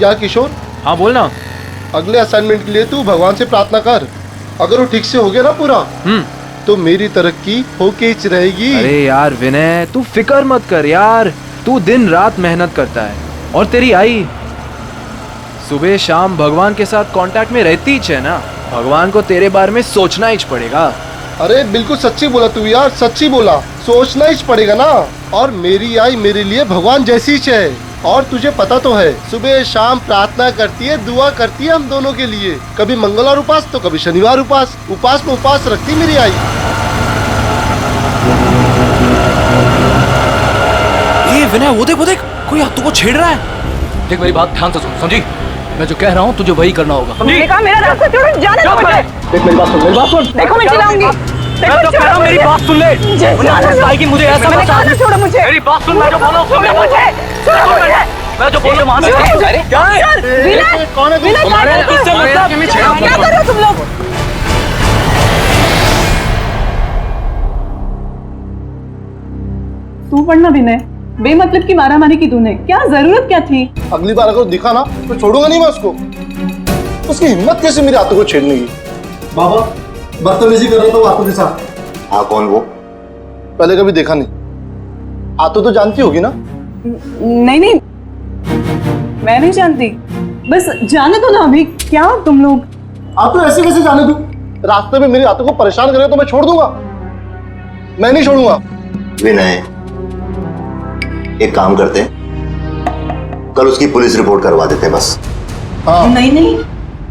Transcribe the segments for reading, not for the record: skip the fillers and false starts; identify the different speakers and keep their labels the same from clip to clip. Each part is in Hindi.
Speaker 1: यार किशोर,
Speaker 2: हाँ बोलना।
Speaker 1: अगले असाइनमेंट के लिए तू भगवान से प्रार्थना कर। अगर वो ठीक से हो गया ना पूरा, तो मेरी तरक्की होके ही रहेगी।
Speaker 2: अरे यार विनय, तू फिक्र मत कर यार। तू दिन रात मेहनत करता है और तेरी आई सुबह शाम भगवान के साथ कांटेक्ट में रहती ही है ना। भगवान को तेरे बारे में सोचना ही पड़ेगा।
Speaker 1: अरे बिल्कुल सच्ची बोला तू यार, सच्ची बोला। सोचना ही पड़ेगा ना। और मेरी आई मेरे लिए भगवान जैसी ही है। और तुझे पता तो है, सुबह शाम प्रार्थना करती है, दुआ करती है हम दोनों के लिए। कभी मंगलवार उपास तो कभी शनिवार उपास। उपास में उपास रखती मेरी आई।
Speaker 2: ये विनय, वो देख कोई हाथों को छेड़ रहा है।
Speaker 3: देख मेरी बात ध्यान से सुन, समझी? मैं जो कह रहा हूँ तुझे वही करना होगा।
Speaker 4: मेरा रास्ता छोड़ो, जाने दो मुझे।
Speaker 3: देख मेरी बात सुन, मेरी बात सुन।
Speaker 4: देखो मैं चलाऊंगी।
Speaker 3: मैं तो कह रहा हूँ मेरी बात सुन ले। मुझे ऐसा मत समझ।
Speaker 4: छोड़ो मुझे।
Speaker 3: मेरी बात सुन, मैं जो बोल रहा हूँ
Speaker 4: छोड़ो मुझे। छोड़ो मुझे।
Speaker 3: मैं जो बोल रहा हूँ वहाँ से।
Speaker 4: अरे
Speaker 3: क्या है?
Speaker 4: विनय,
Speaker 1: कौन है?
Speaker 4: विनय,
Speaker 3: तुम्हारे
Speaker 4: क्या कर
Speaker 3: इससे
Speaker 4: रहे हो?
Speaker 3: मतलब
Speaker 4: क्या कर रहे हो तुम लोग?
Speaker 5: तू पढ़ना विनय, बेमतलब की मारामारी की तूने, क्या जरूरत क्या थी?
Speaker 1: अगली बार अगर दिखा ना तो छोड़ूंगा नहीं मैं उसको। उसकी हिम्मत कैसे मेरे हाथों को छेड़ने की। बाबा बदतमीजी कर रहा था वो हाथों के साथ।
Speaker 6: हाँ कौन वो?
Speaker 1: पहले कभी देखा नहीं। हाथों तो जानती होगी ना?
Speaker 5: नहीं, मैं नहीं जानती। बस जाने दो ना अभी। क्या हो तुम लोग?
Speaker 1: आप तो ऐसे कैसे जाने दूं? रास्ते में मेरे हाथों को परेशान करे तो मैं छोड़ दूंगा? मैं नहीं छोड़ूंगा।
Speaker 6: विनय, एक काम करते हैं, कल उसकी पुलिस रिपोर्ट करवा देते हैं बस।
Speaker 1: हाँ
Speaker 7: नाही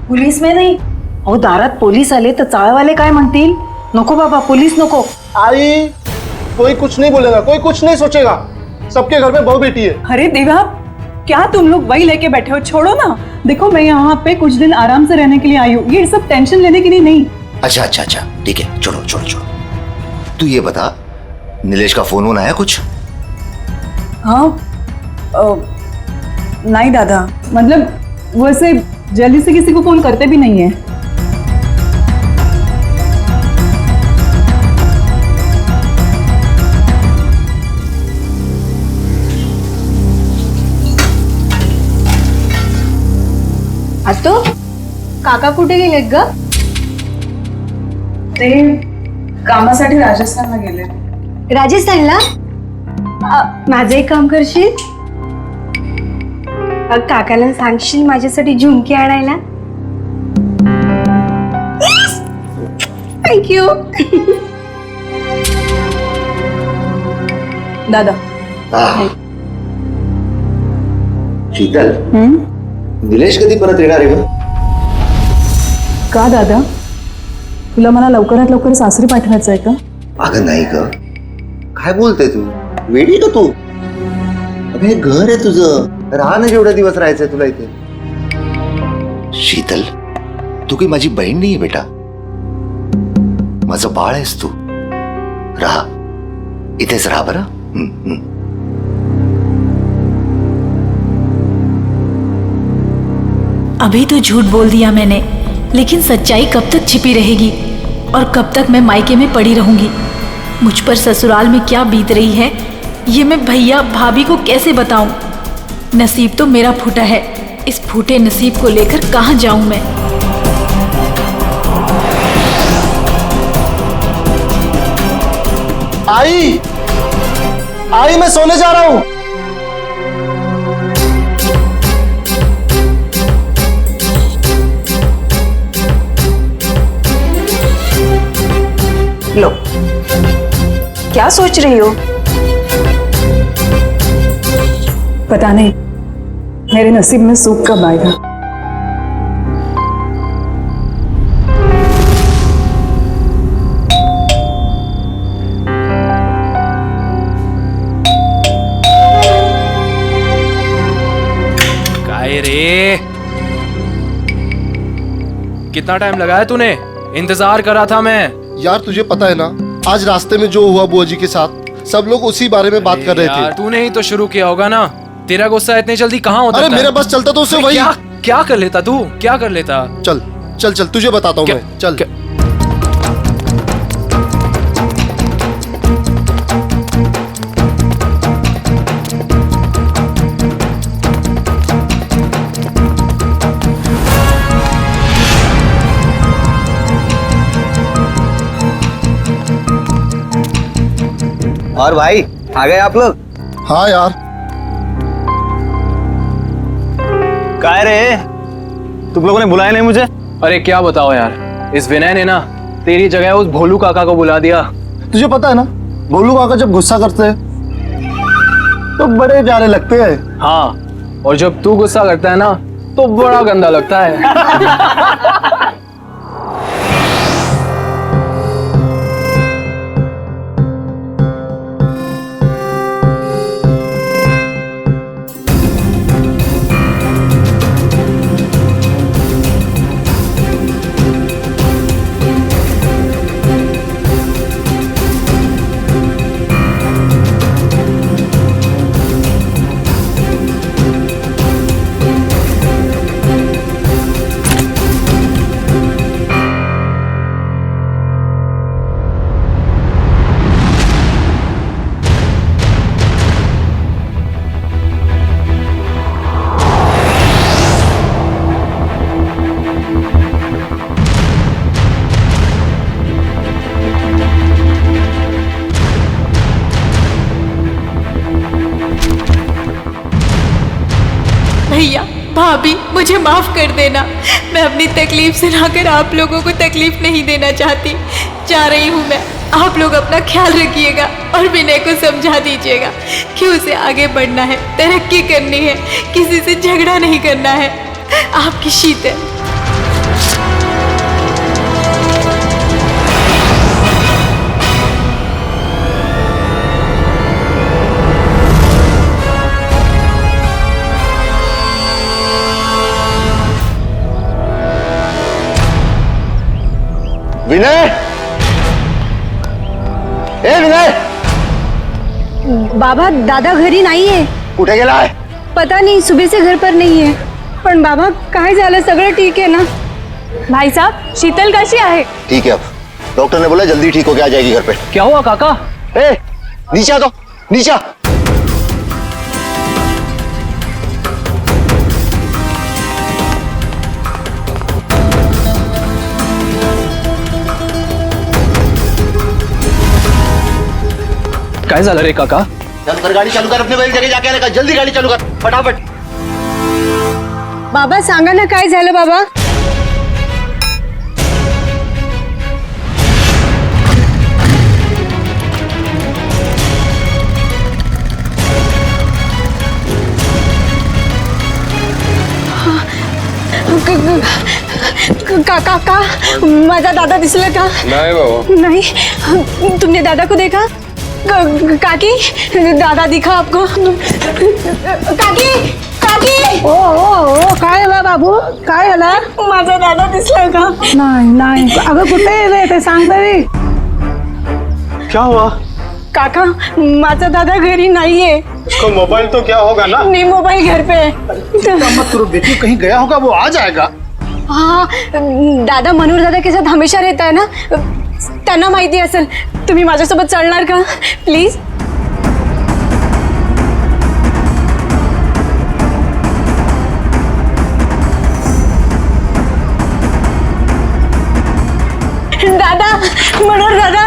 Speaker 7: पोलीस में नाही. अहो दारात पोलीस आले तर चाळवाले काय म्हणतील? नको बाबा, पोलीस नको.
Speaker 1: आई, कोई कुछ नहीं बोलेगा, कोई कुछ नहीं सोचेगा। सबके घर में बहू बेटी है।
Speaker 5: अरे देवा, क्या तुम लोग वही लेके बैठे हो? छोड़ो ना। देखो मैं यहाँ पे कुछ दिन आराम से रहने के लिए आई हूँ, ये सब टेंशन लेने के लिए नहीं।
Speaker 6: अच्छा ठीक है, छोड़ो। तू ये बता, नीलेश का फोन आया कुछ?
Speaker 5: हाँ नहीं दादा, मतलब वैसे जल्दी से किसी को फोन करते भी नहीं है।
Speaker 7: आतो काका कुठे गेलेत ग?
Speaker 5: ते कामासाठी राजस्थानला गेले.
Speaker 7: राजस्थानला? माझं एक काम करशील? काकाला सांगशील माझ्यासाठी झुमकी आणायला? थँक्यू.
Speaker 5: दादा
Speaker 6: शीतल, निलेश कधी परत येणार आहे ग?
Speaker 5: का दादा, तुला मला लवकरात लवकर सासरी पाठवायचं आहे का?
Speaker 6: अगं नाही ग, काय बोलते तू? वेडी का तू? अबे घर आहे तुझं, राहा ना जेवढा दिवस राहायचंय तुला इथे. शीतल, तू काही माझी बहीण नाहीये बेटा, माझं बाळ आहेस तू. राहा, इथेच राहा बरं.
Speaker 8: अभी तो झूठ बोल दिया मैंने, लेकिन सच्चाई कब तक छिपी रहेगी और कब तक मैं मायके में पड़ी रहूंगी? मुझ पर ससुराल में क्या बीत रही है ये मैं भैया भाभी को कैसे बताऊं? नसीब तो मेरा फूटा है, इस फूटे नसीब को लेकर कहाँ जाऊं मैं?
Speaker 1: आई मैं सोने जा रहा हूं.
Speaker 7: लो, क्या सोच रही हो?
Speaker 5: पता नहीं मेरे नसीब में सुख कब आएगा.
Speaker 2: काय रे, कितना टाइम लगाया तूने? इंतजार कर रहा था मैं.
Speaker 1: यार तुझे पता है ना, आज रास्ते में जो हुआ बुआ जी के साथ, सब लोग उसी बारे में बात कर रहे थे.
Speaker 2: तूने ही तो शुरू किया होगा ना. तेरा गुस्सा इतनी जल्दी कहाँ होता?
Speaker 1: अरे मेरा बस चलता तो उसे वही.
Speaker 2: क्या कर लेता तू? क्या कर लेता?
Speaker 1: चल तुझे बताता हूँ मैं. चल.
Speaker 6: और भाई आ गए आप लोग?
Speaker 1: हाँ यार,
Speaker 3: काय रे, तुम लोगों ने बुलाया नहीं मुझे?
Speaker 2: अरे क्या बताओ यार, इस विनय ने ना तेरी जगह उस भोलू काका को बुला दिया।
Speaker 1: तुझे पता है ना, भोलू काका जब गुस्सा करते हैं तो बड़े प्यारे लगते हैं।
Speaker 2: हाँ, और जब तू गुस्सा करता है ना तो बड़ा गंदा लगता है।
Speaker 8: भैया भाभी मुझे माफ कर देना। मैं अपनी तकलीफ सुनाकर आप लोगों को तकलीफ नहीं देना चाहती। जा रही हूँ मैं। आप लोग अपना ख्याल रखिएगा और विनय को समझा दीजिएगा कि उसे आगे बढ़ना है, तरक्की करनी है, किसी से झगड़ा नहीं करना है। आपकी शीतल।
Speaker 6: विनय, ए विनय,
Speaker 7: बाबा दादा घरी नाहीये.
Speaker 6: कुठे गेलाय?
Speaker 7: पता नहीं, सुबह से घर पर नहीं है. पण बाबा काय झालं, सगळं ठीक है ना?
Speaker 5: भाई साहब, शीतल कैसी आहे?
Speaker 6: ठीक है, अब डॉक्टर ने बोला जल्दी ठीक होके आ जाएगी घर पे.
Speaker 2: क्या हुआ काका?
Speaker 6: ए नीचे आ, तो नीचे आ.
Speaker 2: काय झालं रे काका?
Speaker 6: चल कर, गाड़ी चालू कर, अपने बैल जगह जाके आने का. जल्दी गाड़ी चालू कर, फटाफट.
Speaker 7: बाबा सांगा ना काय झालं बाबा. काका, माझा दादा दिसला का?
Speaker 2: नाही बाबा.
Speaker 7: नहीं, तुमने दादा को देखा? काकी, दादा दिखा आपको? काकी, काकी. ओ ओ ओ, काय बा बाबू, काय झालं? माझा दादा दिसला का? नाही नाही, अगं कुठे आहे ते सांग तरी.
Speaker 3: क्या हुआ?
Speaker 7: काका, माझा दादा घरी नाहीये.
Speaker 3: उसका मोबाइल तो क्या होगा ना?
Speaker 7: नहीं, मोबाइल घर पे है.
Speaker 1: मत करो बेटी, कहीं गया होगा, वो आ जाएगा.
Speaker 7: हाँ, दादा मनोहर दादा के साथ हमेशा रहता है ना, त्यांना माहिती असेल. तुम्ही माझ्यासोबत चलणार का प्लीज? दादा, मनोहर दादा.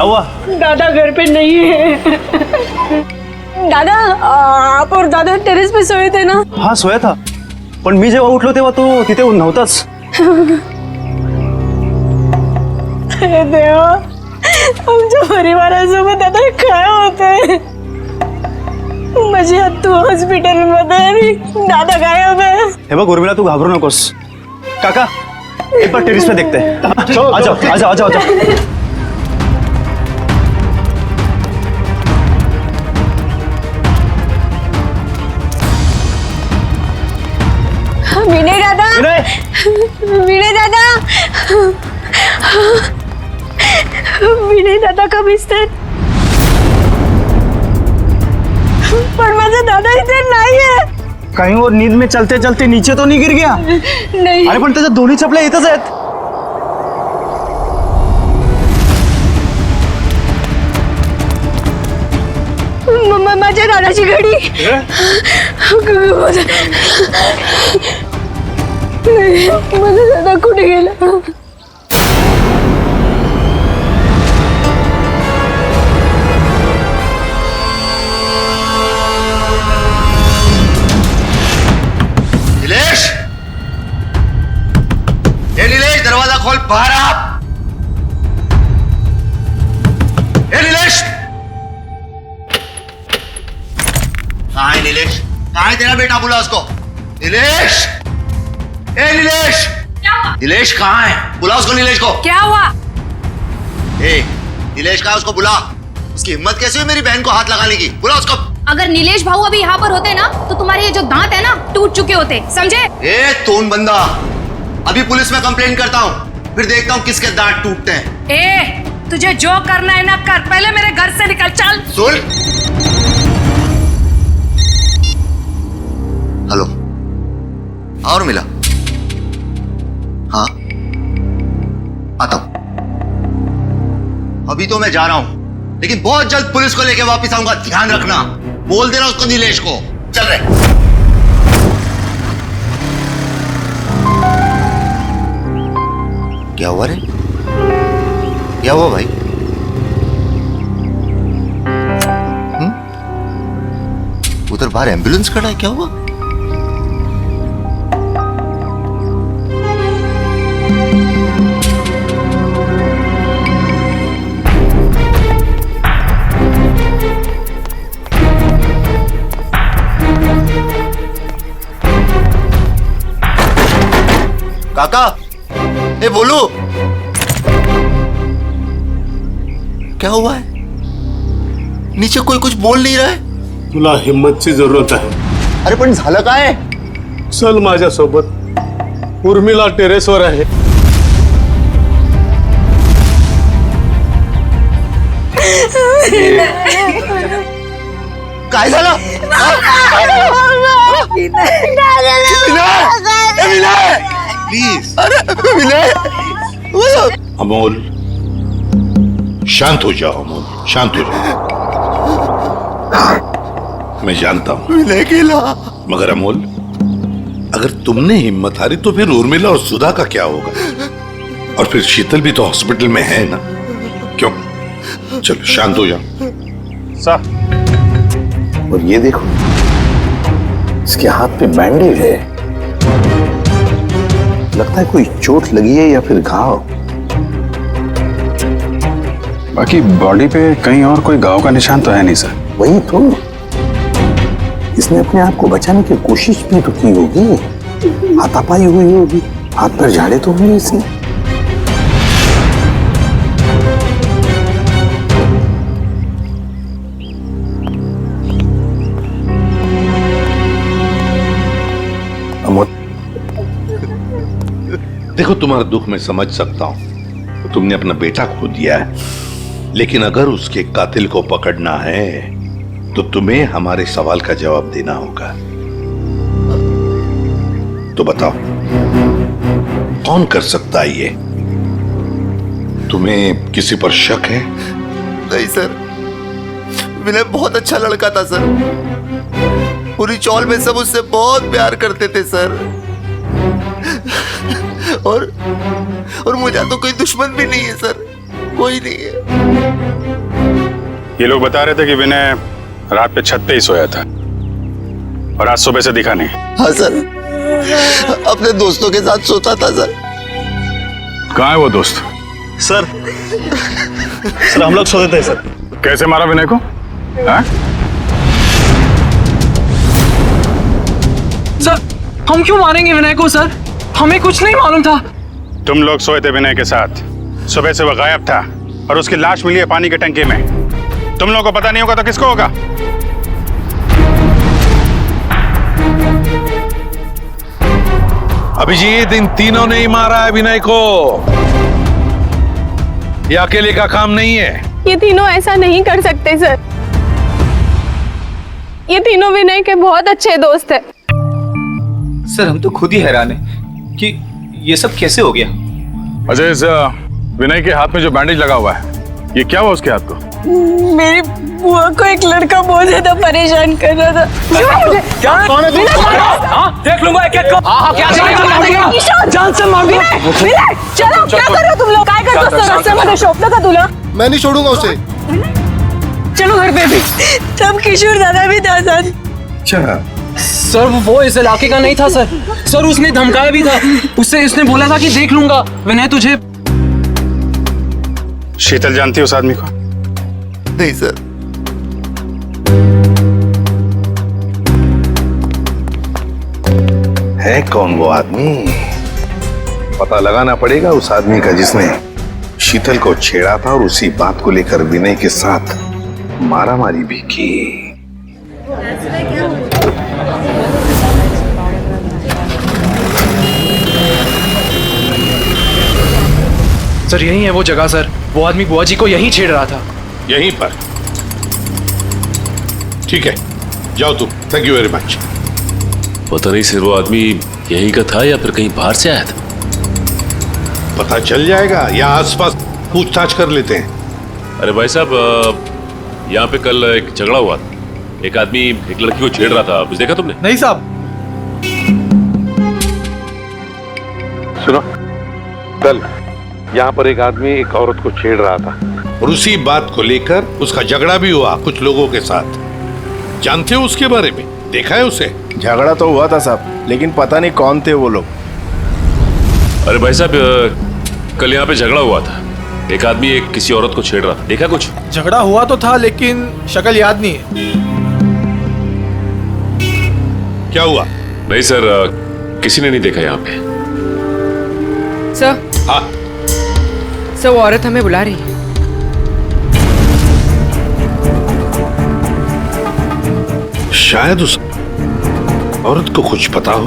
Speaker 3: हुआ?
Speaker 7: दादा घर पे नहीं है. दादा, आप और दादा टेरेस पे सोए थे ना?
Speaker 3: हाँ सोया था, पण मी जेव्हा उठलो तेव्हा तो तिथे नव्हताच.
Speaker 7: अरे देवा, आमच्या परिवारासोबत आता काय होतंय? माझी आत्तू हॉस्पिटलमध्ये आणि दादा गायब आहे.
Speaker 3: हे बघ उर्मिला, तू घाबरू नकोस. काका एक बार टेरिस पे देखते हैं. आ जाओ, आ जाओ, आ जाओ, आ जाओ.
Speaker 7: विनय दादा, विनय दादा, विनय दादा कब दिसतात? पण माझा दादा इथे नाहीये.
Speaker 3: कहीं वो नींद में चलते चलते नीचे तो नहीं गिर गया?
Speaker 7: नाही.
Speaker 3: अरे पण त्याच्या दोन्ही चपल्या इथंच आहेत.
Speaker 7: माझ्या दादाची घडी. माझा दादा कुठे गेला?
Speaker 6: नीलेश? कहाँ है तेरा बेटा? बुला उसको। नीलेश, ए नीलेश, नीलेश कहाँ है? बुला उसको, नीलेश को।
Speaker 7: क्या हुआ?
Speaker 6: ए नीलेश कहाँ है? उसको बुला। उसकी हिम्मत कैसे हुई मेरी बहन को हाथ लगाने की? बुला उसको।
Speaker 7: अगर नीलेश भाऊ अभी यहाँ पर होते ना तो तुम्हारे ये जो दांत है ना टूट चुके होते, समझे?
Speaker 6: ए तोन बंदा, अभी पुलिस में कंप्लेंट करता हूँ, फिर देखता हूँ किसके दांत टूटते हैं।
Speaker 7: ए तुझे जो करना है ना कर, पहले मेरे घर से निकल, चल।
Speaker 6: सुन, हेलो, और मिला? हाँ आता हूं। अभी तो मैं जा रहा हूं, लेकिन बहुत जल्द पुलिस को लेके वापस आऊंगा, ध्यान रखना। बोल देना उसको, नीलेश को। चल रहे। क्या हुआ रे? क्या हुआ भाई? उधर बाहर एम्बुलेंस खड़ा है, क्या हुआ? काका, ए बोलू, क्या हुआ है? नीचे कोई कुछ बोल नहीं रहा है।
Speaker 9: तुला हिम्मतची जरूरत आहे.
Speaker 6: अरे पण झालं काय?
Speaker 9: चल माझ्यासोबत. उर्मिला टेरेसवर आहे.
Speaker 6: काय झालं? प्लीज, अरे विनय.
Speaker 10: अमोल, शांत हो जाओ अमोल, शांत हो जाओ. मैं जानता हूं
Speaker 6: विनय गेला.
Speaker 10: मगर अमोल, अगर तुमने हिम्मत हारी तो फिर उर्मिला और सुधा का क्या होगा? और फिर शीतल भी तो हॉस्पिटल में है ना. क्यों? चलो शांत हो जाओ.
Speaker 6: सर, और ये देखो, इसके हाथ पे बैंडेज है. लगता है कोई चोट लगी है या फिर घाव.
Speaker 9: बाकी बॉडी पे कहीं और कोई घाव का निशान तो है नहीं सर.
Speaker 6: वही तो, इसने अपने आप को बचाने की कोशिश भी तो की होगी. हाथापाई हुई होगी, हाथ पर झाड़े तो हुए इसने.
Speaker 10: देखो, तुम्हारा दुख मैं समझ सकता हूं. तुमने अपना बेटा खो दिया है, लेकिन अगर उसके कातिल को पकड़ना है तो तुम्हें हमारे सवाल का जवाब देना होगा. तो बताओ, कौन कर सकता है ये? तुम्हें किसी पर शक है?
Speaker 6: नहीं सर, विनय बहुत अच्छा लड़का था सर. पूरी चौल में सब उससे बहुत प्यार करते थे सर. और मुझे तो कोई दुश्मन भी नहीं है सर, कोई नहीं है.
Speaker 9: ये लोग बता रहे थे कि विनय रात पे छत पे ही सोया था और आज सुबह से दिखा नहीं.
Speaker 6: हाँ सर, अपने दोस्तों के साथ सोता था सर.
Speaker 9: कहाँ है वो दोस्त?
Speaker 3: सर हम लोग सोते थे सर.
Speaker 9: कैसे मारा विनय को? हाँ?
Speaker 2: सर, हम क्यों मारेंगे विनय को सर? हमें कुछ नहीं मालूम था.
Speaker 9: तुम लोग सोए थे विनय के साथ. सुबह से वो गायब था और उसकी लाश मिली है पानी के टंकी में. तुम लोगों को पता नहीं होगा तो किसको होगा?
Speaker 10: अभिजीत, इन तीनों ने ही मारा है विनय को. ये अकेले का काम नहीं है.
Speaker 4: ये तीनों ऐसा नहीं कर सकते सर. ये तीनों विनय के बहुत अच्छे दोस्त हैं.
Speaker 3: सर हम तो खुद ही हैरान है कि ये सब कैसे हो गया.
Speaker 9: अजय, इस विनय के हाथ में जो बैंडेज लगा हुआ है, ये क्या हुआ उसके हाथ को?
Speaker 5: मेरी बुआ को एक लड़का बहुत ज्यादा परेशान कर रहा था.
Speaker 2: क्या? कौन है? देख लूंगा एक एक को. क्या जान से मार दूंगा.
Speaker 5: चलो, क्या कर रहे हो तुम लोग? काय करतो सर? रस्त्यामध्ये शोभतं का तुला?
Speaker 1: मैं नहीं छोड़ूंगा उसे.
Speaker 5: चलो घर पे भी. तब किशोर दादा भी था सर.
Speaker 2: सर, वो इस इलाके का नहीं था सर. सर, उसने धमकाया भी था. उसने बोला था कि देख लूंगा विनय तुझे.
Speaker 9: शीतल जानती है उस आदमी को?
Speaker 6: नहीं सर.
Speaker 10: है कौन वो आदमी? पता लगाना पड़ेगा उस आदमी का जिसने शीतल को छेड़ा था और उसी बात को लेकर विनय के साथ मारामारी भी की।
Speaker 2: सर यही है वो जगह सर। वो आदमी बुआ जी को यहीं छेड़ रहा था।
Speaker 10: यहीं पर? ठीक है, जाओ तुम। Thank you very much.
Speaker 11: पता नहीं सर वो आदमी यहीं का था या फिर कहीं बाहर से आया था।
Speaker 10: पता चल जाएगा या आसपास पूछताछ कर लेते हैं।
Speaker 11: अरे भाई साहब, यहाँ पे कल एक झगड़ा हुआ था। एक आदमी एक लड़की को छेड़ रहा था, कुछ देखा तुमने?
Speaker 2: नहीं साहब।
Speaker 10: सुनो, कल यहाँ पर एक आदमी एक औरत को छेड़ रहा था और उसी बात को लेकर उसका झगड़ा भी हुआ कुछ लोगों के साथ। जानते हो उसके बारे में? देखा है उसे?
Speaker 3: झगड़ा तो हुआ था साहब, लेकिन पता नहीं कौन थे वो लोग।
Speaker 11: अरे भाई साहब, कल यहाँ पे झगड़ा हुआ था। एक आदमी एक किसी औरत को छेड़ रहा था, देखा कुछ?
Speaker 2: झगड़ा हुआ तो था लेकिन शक्ल याद नहीं है।
Speaker 10: क्या हुआ?
Speaker 11: नहीं सर, किसी ने नहीं देखा यहाँ पे।
Speaker 12: सर।
Speaker 10: हाँ
Speaker 12: सर, वो औरत हमें बुला रही है।
Speaker 10: शायद उस औरत को कुछ पता हो।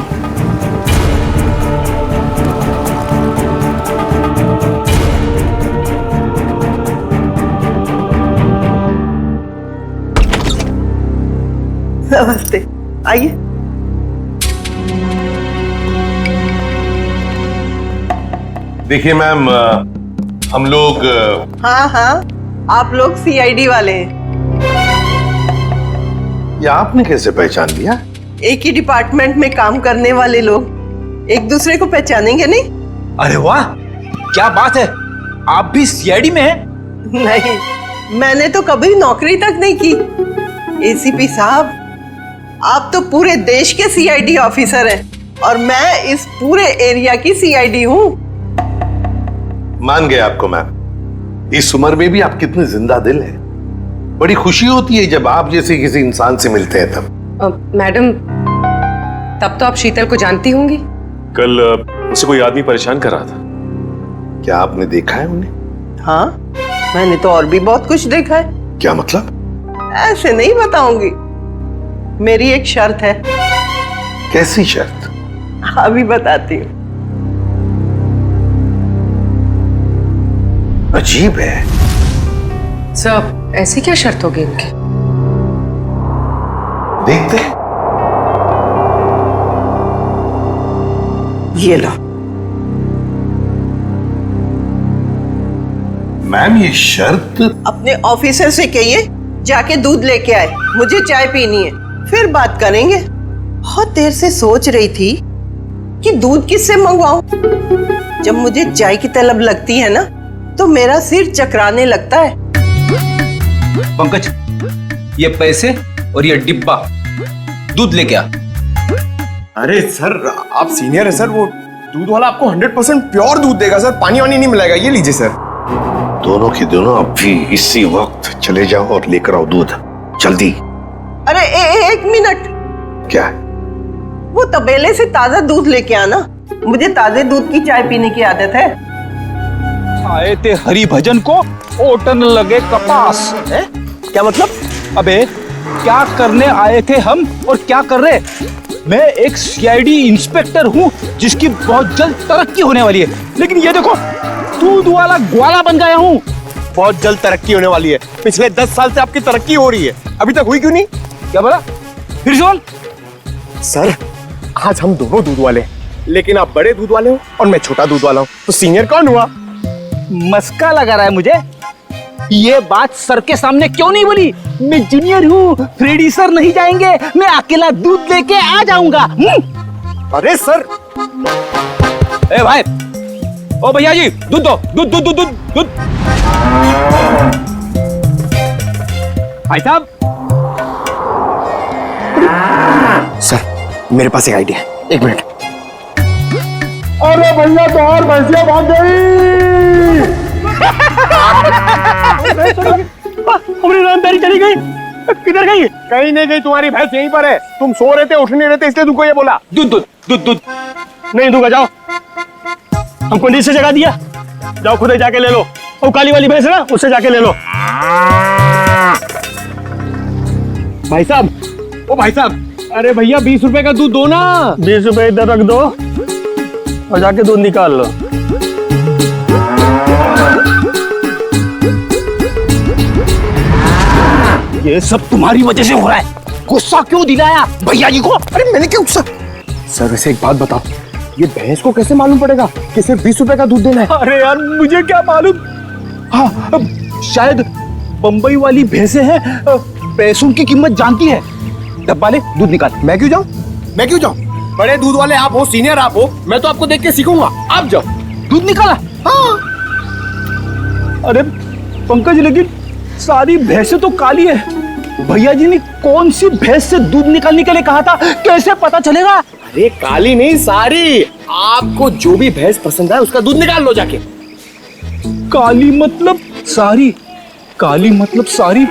Speaker 13: नमस्ते, आइए।
Speaker 10: देखिए मैम, हम लोग
Speaker 13: हाँ हाँ, आप लोग सीआईडी वाले हैं।
Speaker 10: ये आपने कैसे पहचान लिया?
Speaker 13: एक ही डिपार्टमेंट में काम करने वाले लोग एक दूसरे को पहचानेंगे नहीं?
Speaker 3: अरे वाह, क्या बात है, आप भी सीआईडी में हैं?
Speaker 13: नहीं, मैंने तो कभी नौकरी तक नहीं की। एसीपी साहब, आप तो पूरे देश के सीआईडी ऑफिसर हैं और मैं इस पूरे एरिया की सीआईडी हूँ।
Speaker 10: मान गए आपको मैम। इस उम्र में भी आप कितने जिंदा दिल हैं। बड़ी खुशी होती है जब आप जैसे किसी इंसान से मिलते हैं तब।
Speaker 12: मैडम, तब तो आप शीतल को जानती होंगी।
Speaker 11: कल उसे कोई आदमी परेशान कर रहा था।
Speaker 10: क्या आपने देखा है उन्हें?
Speaker 13: हाँ, मैंने तो और भी बहुत कुछ देखा है।
Speaker 10: क्या मतलब?
Speaker 13: ऐसे नहीं बताऊंगी, मेरी एक शर्त है।
Speaker 10: कैसी शर्त?
Speaker 13: अभी बताती हूँ।
Speaker 10: अजीब है।
Speaker 12: सर, ऐसी क्या शर्त होगी उनकी?
Speaker 10: देखते हैं।
Speaker 13: ये लो।
Speaker 10: मैम, ये शर्त?
Speaker 13: अपने ऑफिसर से कहिए जाके दूध लेके आए, मुझे चाय पीनी है, फिर बात करेंगे। बहुत देर से सोच रही थी कि दूध किससे मंगवाऊं। जब मुझे चाय की तलब लगती है ना तो मेरा सिर चकराने लगता है।
Speaker 3: पंकज, ये पैसे और ये डिब्बा दूध लेके आ।
Speaker 14: अरे सर, आप सीनियर है सर, वो दूध वाला आपको 100% प्योर दूध देगा सर, पानी वानी नहीं मिलाएगा। ये लीजिए सर।
Speaker 10: दोनों के दोनों अभी इसी वक्त चले जाओ और लेकर आओ दूध, जल्दी।
Speaker 13: अरे एक मिनट।
Speaker 10: क्या?
Speaker 13: वो तबेले से ताजा दूध लेके आना, मुझे ताजे दूध की चाय पीने की आदत है।
Speaker 3: आए थे हरि भजन को, ओटन लगे कपास है? क्या मतलब? अबे क्या करने आए थे हम और क्या कर रहे? मैं एक सीआईडी इंस्पेक्टर हूँ जिसकी बहुत जल्द तरक्की होने वाली है, लेकिन ये देखो दूध वाला ग्वाला बन गया हूँ।
Speaker 14: बहुत जल्द तरक्की होने वाली है। पिछले 10 साल से आपकी तरक्की हो रही है, अभी तक हुई क्यों नहीं?
Speaker 3: क्या बोला? फिर सुन।
Speaker 14: सर, आज हम दोनों दूध वाले हैं, लेकिन आप बड़े दूध वाले हो और मैं छोटा दूध वाला हूँ, तो सीनियर कौन हुआ?
Speaker 3: मस्का लगा रहा है मुझे। ये बात सर के सामने क्यों नहीं बोली? मैं जूनियर हूँ, फ्रेडी सर नहीं जाएंगे, मैं अकेला दूध लेके आ जाऊंगा।
Speaker 14: अरे सर।
Speaker 3: ए भाई, ओ भैया जी, दूध दो, दूध दूध दूध दूध दूध। भाई साहब।
Speaker 14: सर, मेरे पास एक आइडिया है, एक मिनट।
Speaker 1: अरे भैया, तो और भैंसिया भाग गई।
Speaker 3: हमारी ईमानदारी चली गई।
Speaker 14: किधर गई? कहीं नहीं गई, तुम्हारी भैंस यहीं पर है। तुम सो रहे थे, उठ नहीं रहे थे, इसलिए तुमको ये बोला। दूध दूध दूध दूध नहीं दूंगा, जाओ। हमको नीचे जगह दिया, जाओ खुद ही जाके ले लो। वो काली वाली भैंस है ना, उससे जाके ले लो। भाई साहब, ओ भाई साहब, अरे भैया 20 रुपए का दूध दो ना। 20 रुपए इधर रख दो और जाके दूध निकाल लो। ये सब तुम्हारी वजह से हो रहा है। गुस्सा क्यों दिलाया भैया जी को? अरे मैंने क्या गुस्सा? सर वैसे एक बात बताओ, ये भैंस को कैसे मालूम पड़ेगा कि सिर्फ 20 रुपए का दूध देना है? अरे यार मुझे क्या मालूम। हाँ, शायद बंबई वाली भैंसें हैं, पैसों की कीमत जानती है। डब्बा ले, दूध निकाल। मैं क्यों जाऊं? मैं क्यों जाऊं? बड़े दूध वाले आप हो, सीनियर आप हो, मैं तो आपको देख के सीखूंगा। आप जाओ, दूध निकाला। हाँ। अरे पंकज, लेकिन सारी भैंसें तो काली है। भैया जी ने कौन सी भैंस से दूध निकालने के लिए कहा था, कैसे पता चलेगा? अरे काली नहीं, सारी। आपको जो भी भैंस पसंद है उसका दूध निकाल लो जाके। काली मतलब सारी, काली मतलब सारी।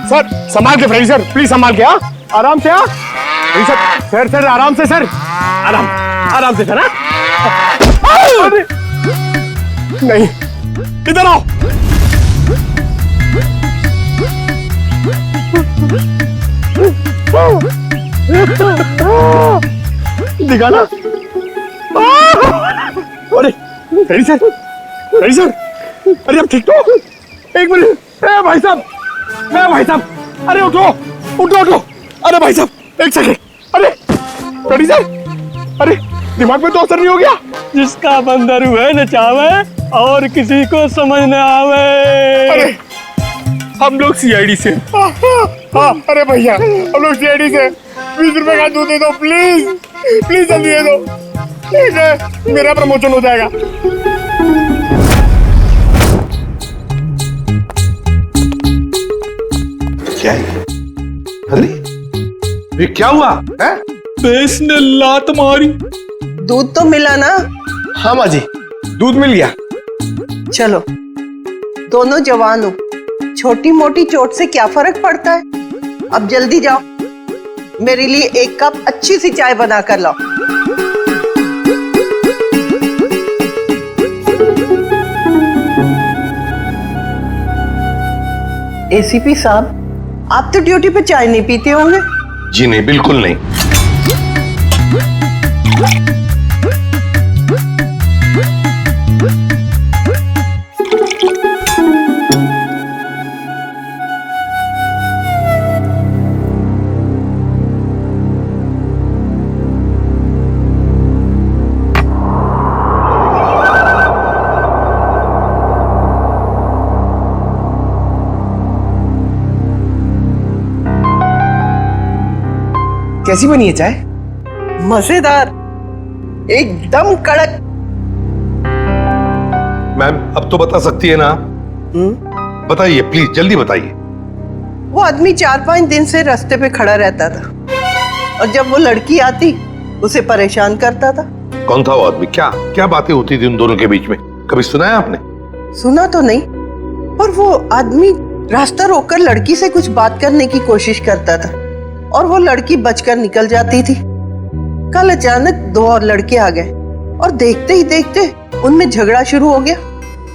Speaker 14: सर संभाल के फ्रेंड, सर प्लीज संभाल के। हाँ आराम से। हाँ सर, सर आराम से, सर आराम से सर। अरे नहीं, इधर आओ। दिखाना। अरे रेडी सर, रेडी सर। अरे अब ठीक तो? एक मिनट। भाई साहब, भाई साहब, अरे उठो उठो उठो। अरे भाई साहब एक सेकंड। अरे रेडी सर। अरे दिमाग में तो असर नहीं हो गया? जिसका बंदर हुए नचावे और किसी को समझ न आवे। अरे हम लोग सीआईडी से। हाँ अरे भैया हम लोग सीआईडी से। 20 रुपए का दूध दे दो प्लीज, प्लीज जल्दी दे दो। ठीक है, मेरा प्रमोशन हो जाएगा।
Speaker 10: क्या है? अरे ये क्या हुआ है?
Speaker 14: भैंस ने लात मारी।
Speaker 13: दूध तो मिला ना?
Speaker 14: हाँ माँ जी, दूध मिल गया।
Speaker 13: चलो, दोनों जवान हो, छोटी मोटी चोट से क्या फर्क पड़ता है। अब जल्दी जाओ, मेरे लिए 1 कप अच्छी सी चाय बना कर लाओ। एसीपी साहब, आप तो ड्यूटी पे चाय नहीं पीते होंगे?
Speaker 10: जी नहीं, बिल्कुल नहीं।
Speaker 14: कैसी बनी है चाय?
Speaker 13: मजेदार, एकदम कड़क।
Speaker 10: मैम अब तो बता सकती है ना? बताइए प्लीज, जल्दी बताइए।
Speaker 13: वो आदमी 4-5 दिन से रास्ते पे खड़ा रहता था और जब वो लड़की आती उसे परेशान करता था।
Speaker 10: कौन था वो आदमी? क्या क्या बातें होती थी उन दोनों के बीच में? कभी सुना है आपने?
Speaker 13: सुना तो नहीं, पर वो आदमी रास्ता रोककर लड़की से कुछ बात करने की कोशिश करता था और वो लड़की बचकर निकल जाती थी। कल अचानक 2 और लड़के आ गए और देखते ही देखते उनमें झगड़ा शुरू हो गया।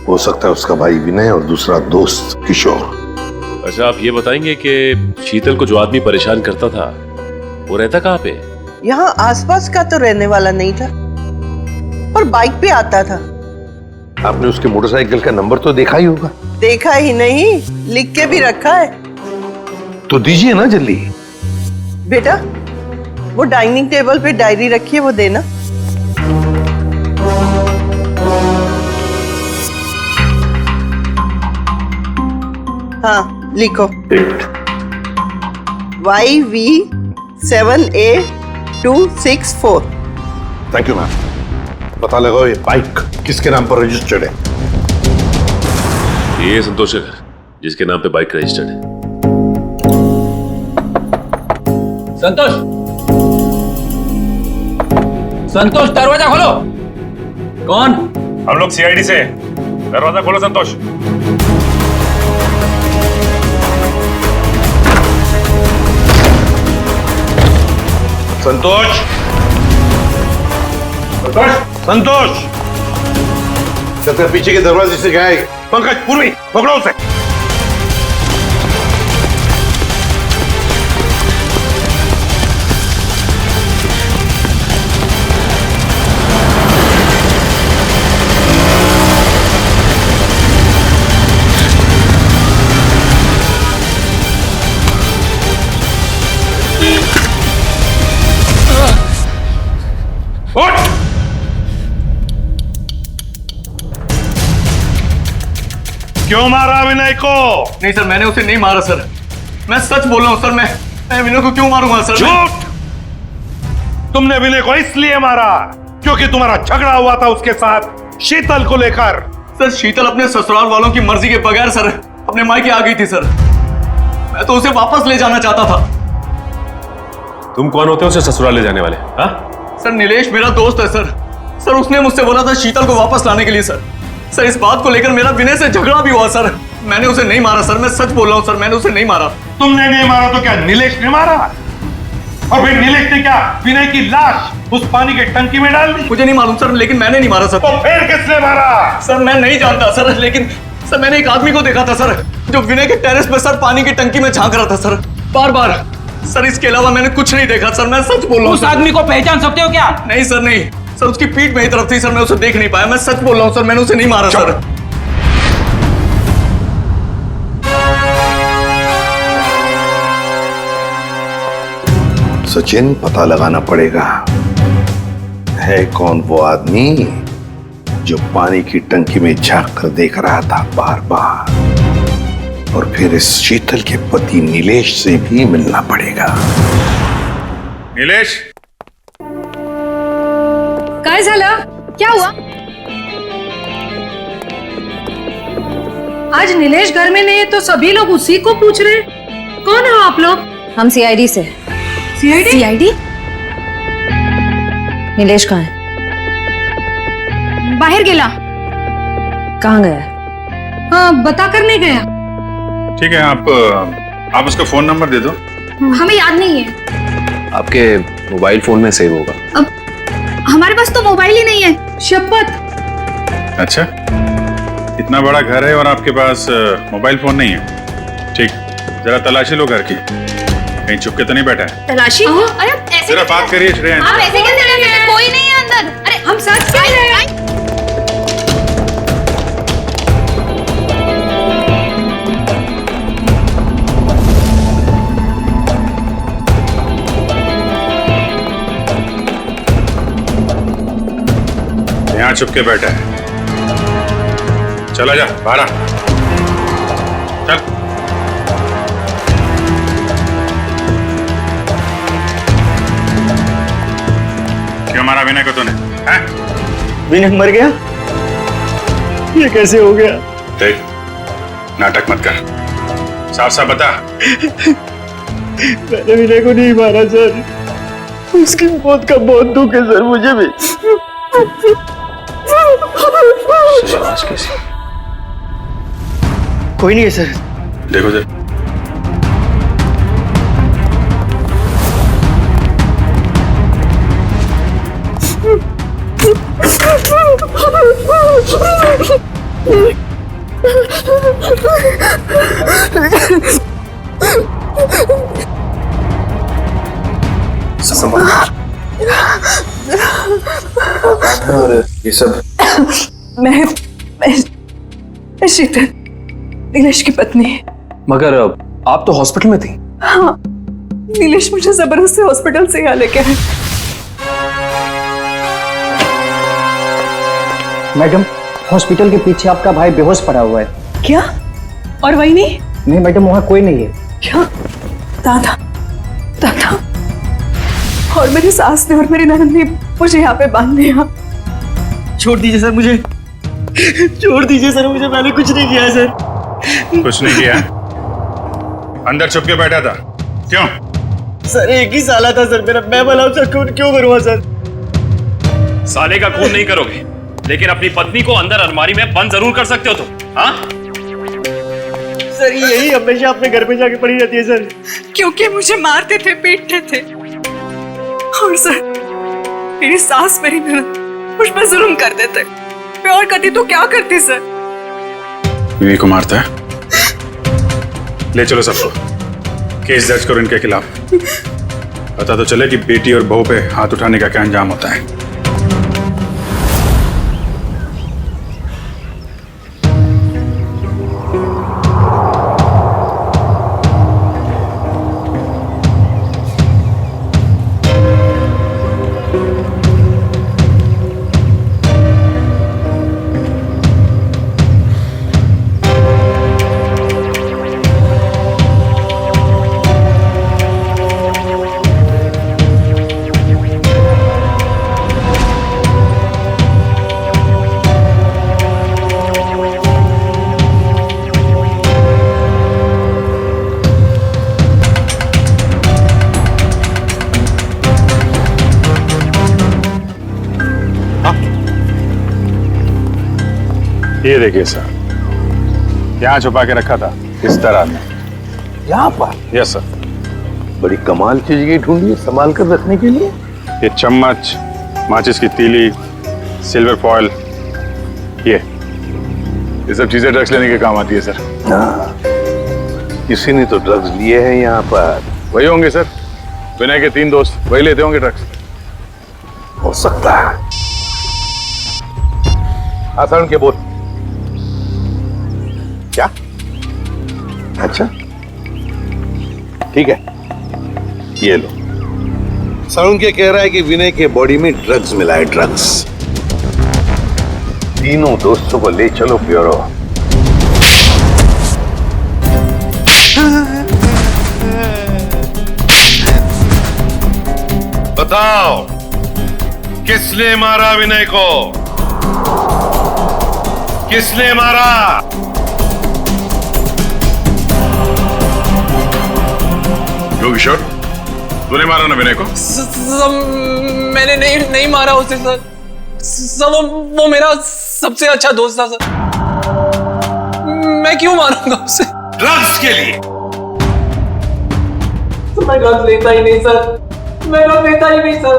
Speaker 10: हो सकता है उसका भाई विनय और दूसरा दोस्त किशोर।
Speaker 11: अच्छा आप ये बताएंगे कि शीतल को जो आदमी परेशान करता था वो रहता कहाँ पे?
Speaker 13: यहाँ आसपास का तो रहने वाला नहीं था, पर बाइक पे आता था।
Speaker 10: आपने उसके मोटरसाइकिल का नंबर तो देखा ही होगा।
Speaker 13: देखा ही नहीं, लिख के भी रखा है।
Speaker 10: तो दीजिए ना जल्दी।
Speaker 13: बेटा, वो डाइनिंग टेबल पे डायरी रखी है, वो देना। हाँ लिखो। YV7A264।
Speaker 10: Thank you ma'am. पता लगाओ ये बाइक किसके नाम पर रजिस्टर्ड है।
Speaker 11: ये संतोष का घर, जिसके नाम पे बाइक रजिस्टर्ड है।
Speaker 3: संतोष, संतोष दरवाजा खोलो। कौन?
Speaker 9: हम लोग सीआईडी से। दरवाजा खोलो संतोष।
Speaker 10: संतोष, संतोष, संतोष, चलते पीछे के दरवाजे से गया है। पंकज, पूर्वी, पकड़ो उसे। उठ! क्यों मारा विनय को?
Speaker 14: नहीं सर, मैंने उसे नहीं मारा सर। मैं सच बोल रहा हूँ सर। मैं विनय को क्यों मारूंगा सर?
Speaker 10: झूठ! तुमने विनय को इसलिए मारा क्योंकि तुम्हारा झगड़ा हुआ था उसके साथ शीतल को लेकर।
Speaker 14: सर, शीतल अपने ससुराल वालों की मर्जी के बगैर सर अपने मायके आ गई थी सर। मैं तो उसे वापस ले जाना चाहता था।
Speaker 11: तुम कौन होते हो उसे ससुराल ले जाने वाले? हाँ?
Speaker 14: सर, नीलेश मेरा दोस्त है सर। सर, उसने मुझसे बोला था शीतल को वापस लाने के लिए सर। सर, इस बात को लेकर मेरा विनय से झगड़ा भी हुआ सर। मैंने उसे नहीं मारा सर, मैं सच बोल रहा हूँ सर, मैंने उसे नहीं मारा।
Speaker 10: तुमने नहीं मारा तो क्या नीलेश ने मारा? और फिर नीलेश ने क्या विनय की लाश उस पानी के टंकी में डाल दी?
Speaker 14: मुझे नहीं मालूम सर, लेकिन मैंने नहीं मारा सर।
Speaker 10: तो फिर किसने मारा?
Speaker 14: सर, मैं नहीं जानता सर, लेकिन सर मैंने एक आदमी को देखा था सर, जो विनय के टेरेस पे सर पानी की टंकी में झांक रहा था सर, बार बार। सर, इसके अलावा मैंने कुछ नहीं देखा सर, मैं सच बोल रहा हूँ।
Speaker 3: उस आदमी को पहचान सकते हो क्या?
Speaker 14: नहीं सर, नहीं सर, उसकी पीठ मेरी तरफ थी सर, मैं उसे देख नहीं पाया। मैं सच बोल रहा हूँ सर, मैंने उसे नहीं मारा सर।
Speaker 10: सचिन, पता लगाना पड़ेगा है कौन वो आदमी जो पानी की टंकी में झांक कर देख रहा था बार बार। और फिर इस शीतल के पति नीलेश से भी मिलना पड़ेगा।
Speaker 9: नीलेश,
Speaker 7: काय झालं? क्या हुआ? आज नीलेश घर में नहीं है तो सभी लोग उसी को पूछ रहे हैं। कौन हो आप लोग?
Speaker 15: हम सीआईडी से।
Speaker 7: सीआईडी?
Speaker 15: सीआईडी? नीलेश कहाँ है?
Speaker 7: बाहर गेला।
Speaker 15: कहाँ गया?
Speaker 7: हाँ, बता कर नहीं गया।
Speaker 9: ठीक है, आप उसका फोन नंबर दे दो।
Speaker 7: हमें याद नहीं है।
Speaker 2: आपके मोबाइल फोन में सेव होगा।
Speaker 7: अब हमारे पास तो मोबाइल ही नहीं है। शपथ।
Speaker 9: अच्छा, इतना बड़ा घर है और आपके पास मोबाइल फोन नहीं है? ठीक, जरा तलाशी लो घर की, कहीं छुप के तो नहीं बैठा है?
Speaker 7: तलाशी? अरे ऐसे
Speaker 9: जरा बात करिए श्रेया।
Speaker 7: आप ऐसे कैसे कर रहे हैं? कोई नहीं है अंदर। अरे हम सच कह रहे हैं।
Speaker 9: यहाँ छुप के बैठा है। चला जा बाहर आ। चल। क्यों मारा विनय को तूने?
Speaker 14: विनय मर गया? ये कैसे हो गया?
Speaker 9: देख, नाटक मत कर, साफ साफ बता।
Speaker 14: मैंने विनय को नहीं मारा सर, उसकी मौत का बहुत दुख है सर, मुझे भी। कोई नहीं है सर।
Speaker 9: देखो सर,
Speaker 6: ये सब
Speaker 5: मैं शीतल, नीलेश की पत्नी।
Speaker 2: मगर आप तो हॉस्पिटल में थी।
Speaker 5: हाँ, नीलेश मुझे जबरदस्ती हॉस्पिटल से यहाँ लेके आए।
Speaker 16: मैडम, हॉस्पिटल के पीछे आपका भाई बेहोश पड़ा हुआ है।
Speaker 5: क्या? और वही नहीं?
Speaker 16: नहीं मैडम, वहाँ कोई नहीं है।
Speaker 5: क्या? दादा, दादा और मेरी सास ने और मेरी ननद ने मुझे यहाँ पे बांध दिया।
Speaker 14: छोड़ दीजिए सर मुझे, छोड़ दीजिए सर मुझे, मैंने कुछ नहीं किया सर।
Speaker 9: कुछ नहीं किया? अंदर छुप के बैठा था, क्यों?
Speaker 14: सर एक ही साला था सर मेरा, मैं भला उसका खून क्यों करूँगा सर?
Speaker 11: साले का खून नहीं करोगे, लेकिन अपनी पत्नी को अंदर अलमारी में बंद जरूर कर सकते हो तुम। हाँ?
Speaker 14: सर यही हमेशा अपने घर पे जाके पड़ी रहती है सर।
Speaker 5: क्योंकि मुझे मारते थे, पीटते थे और सर, मेरी सास मेरी ननद मुझ पर जुल्म कर देते। मैं और करती तो क्या करती सर?
Speaker 9: बीवी को मारता है? ले चलो सबको, केस दर्ज करो इनके खिलाफ। पता तो चले कि बेटी और बहू पे हाथ उठाने का क्या अंजाम होता है। ये देखिए सर, यहाँ छुपा के रखा था इस तरह में।
Speaker 10: यहाँ पर?
Speaker 9: Yes sir.
Speaker 10: बड़ी कमाल चीज की ढूंढी है संभाल कर रखने के लिए।
Speaker 9: ये चम्मच, माचिस की तीली, सिल्वर फॉयल, ये सब चीजें ड्रग्स लेने के काम आती है सर।
Speaker 10: हाँ, किसी ने तो ड्रग्स लिए हैं यहाँ पर।
Speaker 9: वही होंगे सर, विनय के 3 दोस्त, वही लेते होंगे ड्रग्स।
Speaker 10: हो सकता है। आसान के बोल। क्या? अच्छा ठीक है, ये लो। सरुण के कह रहा है कि विनय के बॉडी में ड्रग्स मिला है, ड्रग्स। तीनों दोस्तों को ले चलो ब्यूरो। बताओ, किसने मारा विनय को? किसने मारा?
Speaker 9: किशोर, तूने मारा ना विनय को?
Speaker 2: मैंने नहीं मारा उसे सर। सब वो मेरा सबसे अच्छा दोस्त था सर। मैं क्यों मारूंगा उसे?
Speaker 10: ड्रग्स के लिए?
Speaker 2: मैं ड्रग्स लेता ही नहीं सर। मैं ड्रग्स लेता ही नहीं सर।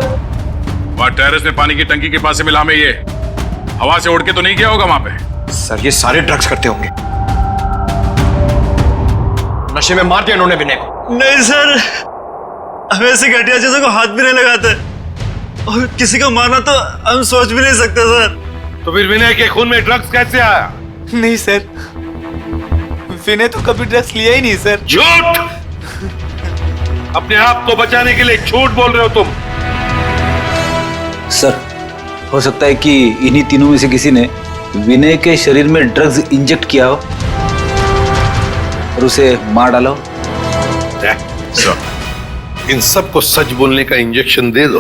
Speaker 9: वहाँ टेरेस में पानी की टंकी के पास से मिला में ये हवा से उड़ के तो नहीं गया होगा वहां पे?
Speaker 14: सर ये सारे ड्रग्स करते होंगे। नशे में मार दिया इन्होंने विनय को।
Speaker 17: नहीं सर, हम ऐसी घटिया चीजों को हाथ भी नहीं लगाते और किसी को मारना तो हम सोच भी नहीं सकते सर।
Speaker 10: तो फिर विनय के खून में ड्रग्स कैसे आया?
Speaker 17: नहीं सर, विनय तो कभी ड्रग्स लिया ही नहीं सर।
Speaker 10: झूठ! अपने आप को बचाने के लिए झूठ बोल रहे हो तुम।
Speaker 3: सर, हो सकता है कि इन्हीं तीनों में से किसी ने विनय के शरीर में ड्रग्स इंजेक्ट किया हो और उसे मार डाला हो।
Speaker 10: इन सबको सच बोलने का इंजेक्शन दे दो।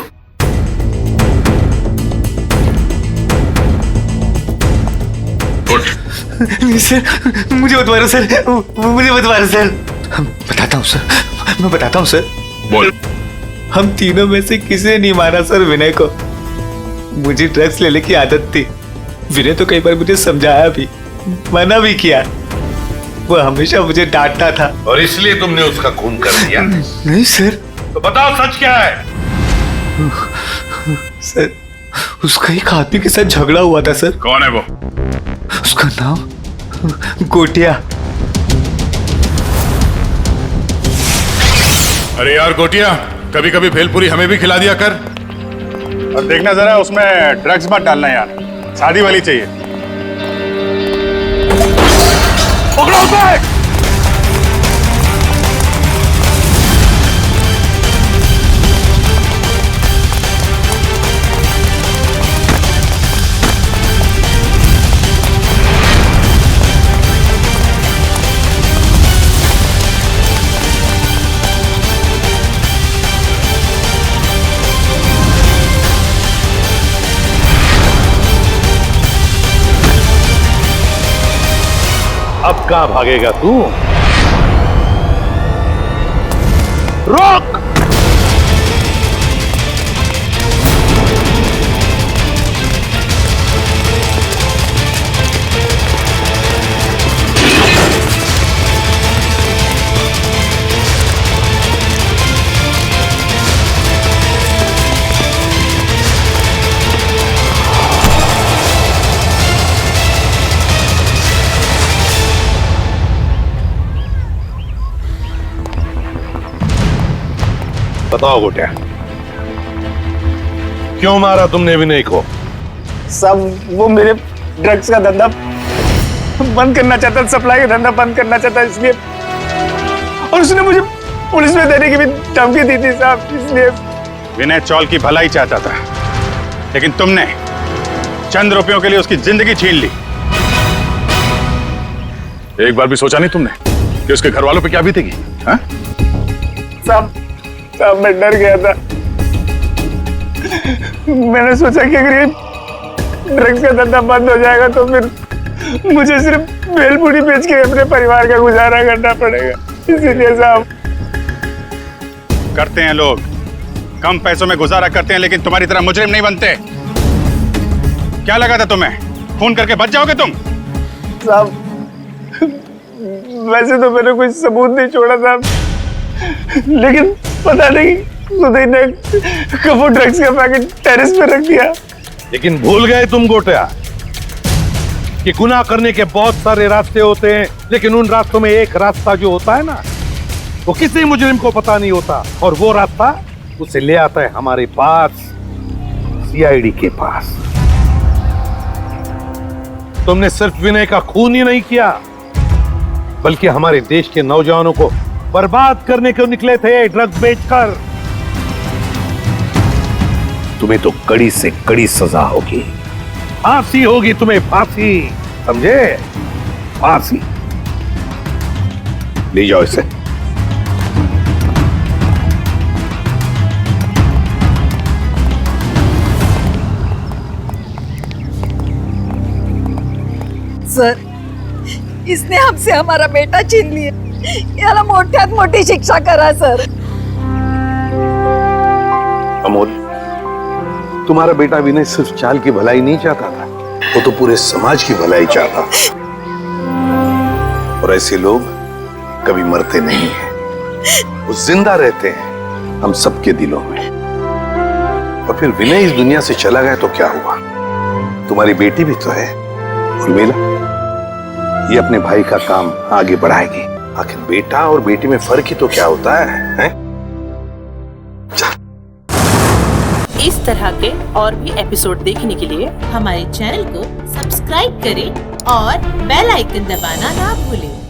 Speaker 17: नहीं सर, मुझे मत मारो सर, मुझे मत मारो सर। बताता हूँ सर, मैं बताता हूँ सर।
Speaker 9: बोल।
Speaker 17: हम तीनों में से किसी ने नहीं मारा सर विनय को। मुझे ड्रग्स लेने की आदत थी। विनय तो कई बार मुझे समझाया भी, मना भी किया। वो हमेशा मुझे डांटता था।
Speaker 10: और इसलिए तुमने उसका खून कर दिया?
Speaker 17: नहीं सर।
Speaker 10: तो बताओ सच क्या है?
Speaker 17: सर, उसका एक आदमी के साथ झगड़ा हुआ था सर।
Speaker 9: कौन है वो?
Speaker 17: उसका नाम गोटिया।
Speaker 9: अरे यार गोटिया, कभी कभी भेलपुरी हमें भी खिला दिया कर। और देखना जरा उसमें ड्रग्स मत डालना यार, शादी वाली चाहिए।
Speaker 17: पकड़ो उसे!
Speaker 10: अब कहां भागेगा तू? रोक! बताओ गोटिया, क्यों मारा तुमने विनय को?
Speaker 14: सब वो मेरे ड्रग्स का धंधा बंद करना चाहता, सप्लाई का धंधा बंद करना चाहता, इसलिए। और उसने मुझे पुलिस में देने की भी धमकी दी थी साहब, इसलिए।
Speaker 9: विनय चौल की भलाई चाहता था, लेकिन तुमने चंद रुपयों के लिए उसकी जिंदगी छीन ली। एक बार भी सोचा नहीं तुमने कि उसके घर वालों पे क्या बीतेगी? हाँ?
Speaker 14: साहब मैं डर गया था। मैंने सोचा कि अगर ये ड्रग्स का धंधा बंद हो जाएगा तो फिर मुझे सिर्फ भेलपूरी बेच के अपने परिवार का गुजारा करना पड़ेगा, इसीलिए साहब।
Speaker 9: करते हैं लोग, कम पैसों में गुजारा करते हैं, लेकिन तुम्हारी तरह मुजरिम नहीं बनते। क्या लगा था तुम्हें खून करके बच जाओगे तुम?
Speaker 14: साहब वैसे तो मैंने कोई सबूत नहीं छोड़ा था, लेकिन पता नहीं सुधीर ने कब वो ड्रग्स का पैकेट टेरेस पे रख दिया।
Speaker 10: लेकिन भूल गए तुम गोटिया कि गुनाह करने के बहुत सारे रास्ते होते हैं, लेकिन उन रास्तों में एक रास्ता जो होता है ना, वो किसी मुजरिम को पता नहीं होता, और वो रास्ता उसे ले आता है हमारे पास, सीआईडी के पास। तुमने सिर्फ विनय का खून ही नहीं किया, बल्कि हमारे देश के नौजवानों को बर्बाद करने को निकले थे ड्रग्स बेचकर। तुम्हें तो कड़ी से कड़ी सजा होगी, फांसी होगी तुम्हें, फांसी, समझे? फांसी। ले जाओ इसे।
Speaker 7: सर, इसने हमसे हमारा बेटा छीन लिया, याला मोठ्यात मोठी शिक्षा करा सर।
Speaker 10: अमोल, तुम्हारा बेटा विनय सिर्फ चाल की भलाई नहीं चाहता था, वो तो पूरे समाज की भलाई चाहता था। और ऐसे लोग कभी मरते नहीं हैं, वो जिंदा रहते हैं हम सबके दिलों में। और फिर विनय इस दुनिया से चला गया तो क्या हुआ? तुम्हारी बेटी भी तो है उर्मिला, ये अपने भाई का काम आगे बढ़ाएगी। आखिर बेटा और बेटी में फर्क ही तो क्या होता है?
Speaker 18: इस तरह के और भी एपिसोड देखने के लिए हमारे चैनल को सब्सक्राइब करें और बेल आइकन दबाना ना भूलें।